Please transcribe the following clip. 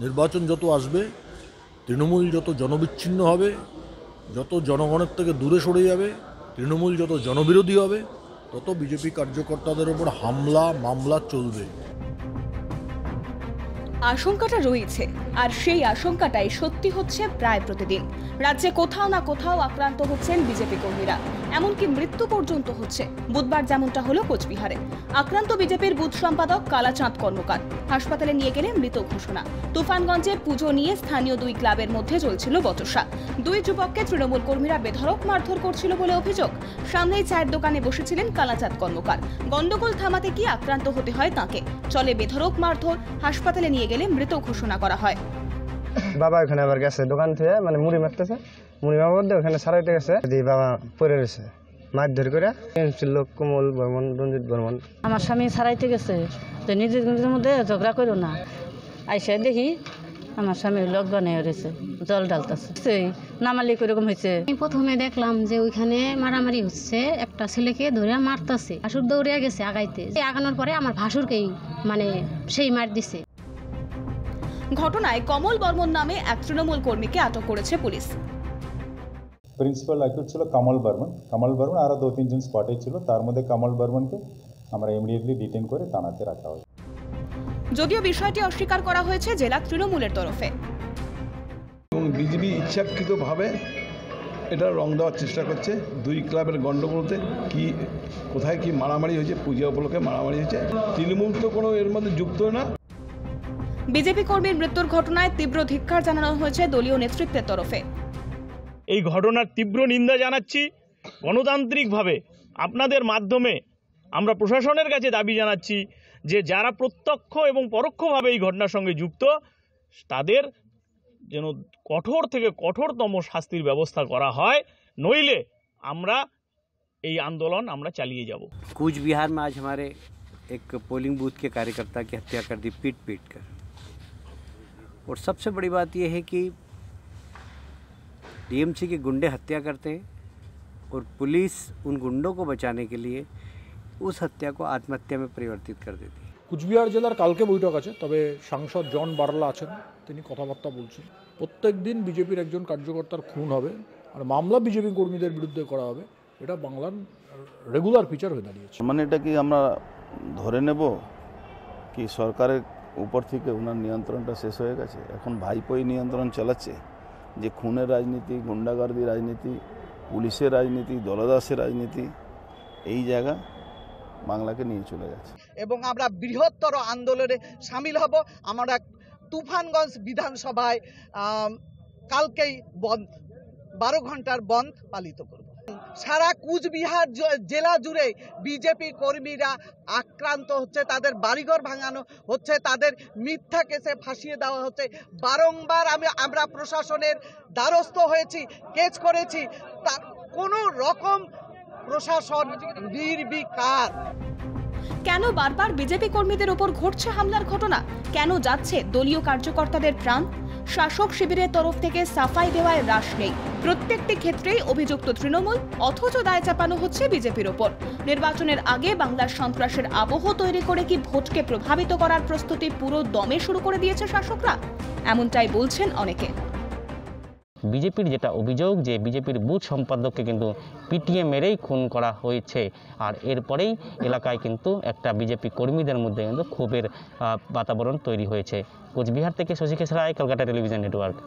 নির্বাচন যত আসবে, তৃণমূল যত জনবিচ্ছিন্ন হবে, যত জনগণের থেকে দূরে সরে যাবে, তৃণমূল যত জনবিরোধী হবে, তত বিজেপি কার্যকর্তাদের ওপর হামলা মামলা চলবে। আশঙ্কাটা রয়েছে, আর সেই আশঙ্কাটাই সত্যি হচ্ছে প্রায় প্রতিদিন। রাজ্যে কোথাও না কোথাও আক্রান্ত হচ্ছেন বিজেপি কর্মীরা, এমনকি মৃত্যু পর্যন্ত হচ্ছে। বুধবার যেমনটা হলো কোচবিহারে। আক্রান্ত বিজেপির বুথ সম্পাদক কালাচাঁদ কর্মকার, হাসপাতালে নিয়ে গেলে মৃত ঘোষণা। তুফানগঞ্জে পুজো নিয়ে স্থানীয় দুই ক্লাবের মধ্যে চলছিল বচসা। দুই যুবককে তৃণমূল কর্মীরা বেধড়ক মারধর করছিল বলে অভিযোগ। সামনেই চায়ের দোকানে বসেছিলেন কালাচাঁদ কর্মকার। গন্ডগোল থামাতে গিয়ে আক্রান্ত হতে হয় তাঁকে। চলে বেধড়ক মারধর, হাসপাতালে নিয়ে গেলে মৃত ঘোষণা করা হয়। বাবা ওখানে আবার গেছে দোকান থেকে, মানে মুড়ি মারতেছে, মুড়ি মারার মধ্যে ওখানে সারাইতে গেছে, বাবা পড়ে রয়েছে মারধর করে। লোক কোমল বর্মন, রঞ্জিত বর্মন। আমার স্বামী সারাইতে গেছে, তো নিজের মধ্যে ঝগড়া করো না। আইসা দেখি আমার স্বামী লকডাউনে রয়েছে, জল ঢালতেছে, নামালি এরকম হয়েছে। আমি প্রথমে দেখলাম যে ওইখানে মারামারি হচ্ছে, একটা ছেলেকে ধরে মারতেছে, ভাসুর দৌড়ে গেছে আগাইতে। আগানোর পরে আমার ভাসুরকেই মানে সেই মার দিছে। ঘটনায় কমল বর্মন নামে এক তৃণমূল কর্মীকে আটক করেছে পুলিশ। প্রিন্সিপাল অ্যাকিউট ছিল কামাল বর্মন আরও 2-3 জন স্পটে ছিল, তার মধ্যে কামাল বর্মনকে আমরা ইমিডিয়েটলি ডিটেইন করে থানাতে রাখা হয়। যদিও বিষয়টি অস্বীকার করা হয়েছে জেলা তৃণমূলের তরফে। এবং বিজেপি ইচ্ছাকৃতভাবে এটা রং দেওয়ার চেষ্টা করছে। দুই ক্লাবের গণ্ডগোলতে কি কোথায় কি মারামারি হয়েছে, পূজা উপলক্ষে মারামারি হয়েছে, তৃণমূল তো কোনো এর মধ্যে যুক্ত না। বিজেপি কর্মীর মৃত্যুর ঘটনায় তীব্র ধিক্কার জানানো হয়েছে দলীয় নেতৃত্বের তরফে। এই ঘটনার তীব্র নিন্দা জানাচ্ছি। গণতান্ত্রিকভাবে আপনাদের মাধ্যমে আমরা প্রশাসনের কাছে দাবি জানাচ্ছি যে যারা প্রত্যক্ষ এবং পরোক্ষভাবে এই ঘটনার সঙ্গে যুক্ত, তাদের যেন কঠোর থেকে কঠোরতম শাস্তির ব্যবস্থা করা হয়, নইলে আমরা এই আন্দোলন আমরা চালিয়ে যাব। कूच बिहार में आज हमारे एक पोलिंग बूथ के कार्यकर्ता की हत्या कर दी पीट कर। और सबसे बड़ी बात यह है कि टीएमसी के गुंडे हत्या करते हैं और पुलिस उन गुंडों को बचाने के लिए उस हत्या को आत्महत्या में परिवर्तित कर देती है। কুচবিহার জেলার কালকে বৈঠক আছে, তবে সাংসদ জন বার্লা আছেন, তিনি কথাবার্তা বলছেন। প্রত্যেক দিন বিজেপির একজন কার্যকর্তার খুন হবে আর মামলা বিজেপি কর্মীদের বিরুদ্ধে করা হবে, এটা বাংলার রেগুলার ফিচার হয়ে দাঁড়িয়েছে। মানে এটা কি আমরা ধরে নেব কি সরকারের উপর থেকে ওনার নিয়ন্ত্রণটা শেষ হয়ে গেছে? এখন ভাইপোই নিয়ন্ত্রণ চালাচ্ছে, যে খুনের রাজনীতি, গুন্ডাগর্দি রাজনীতি, পুলিশের রাজনীতি, দলদাসের রাজনীতি এই জায়গা বাংলাকে নিয়ে চলে গেছে। এবং আমরা বৃহত্তর আন্দোলনে সামিল হব। আমরা তুফানগঞ্জ বিধানসভায় কালকেই বন্ধ, 12 ঘন্টার বন্ধ পালিত করব। সারা কুচবিহার জেলা জুড়ে বিজেপি কর্মীরা আক্রান্ত হচ্ছে, তাদের বাড়িঘর ভাঙানো হচ্ছে, তাদের মিথ্যা কেসে ফাঁসিয়ে দেওয়া হচ্ছে। বারংবার আমরা প্রশাসনের দ্বারস্থ হয়েছি, কেস করেছি, তার কোনো রকম প্রশাসন নির্বিকার। কেন বারবার বিজেপি কর্মীদের ওপর ঘটছে হামলার ঘটনা? কেন যাচ্ছে দলীয় কার্যকর্তাদের প্রাণ? শাসক শিবিরের তরফ থেকে সাফাই দেওয়ায় হ্রাস নেই। প্রত্যেকটি ক্ষেত্রেই অভিযুক্ত তৃণমূল, অথচ দায় চাপানো হচ্ছে বিজেপির ওপর। নির্বাচনের আগে বাংলার সন্ত্রাসের আবহ তৈরি করে কি ভোটকে প্রভাবিত করার প্রস্তুতি পুরো দমে শুরু করে দিয়েছে শাসকরা? এমনটাই বলছেন অনেকে। বিজেপির যেটা অভিযোগ যে বিজেপির বুথ সম্পাদককে কিন্তু পিটিয়ে মেরেই খুন করা হয়েছে, আর এরপরেই এলাকায় কিন্তু একটা বিজেপি কর্মীদের মধ্যে কিন্তু ক্ষোভের বাতাবরণ তৈরি হয়েছে। কোচবিহার থেকে শশীকেশ রায়, কলকাতা টেলিভিশন নেটওয়ার্ক।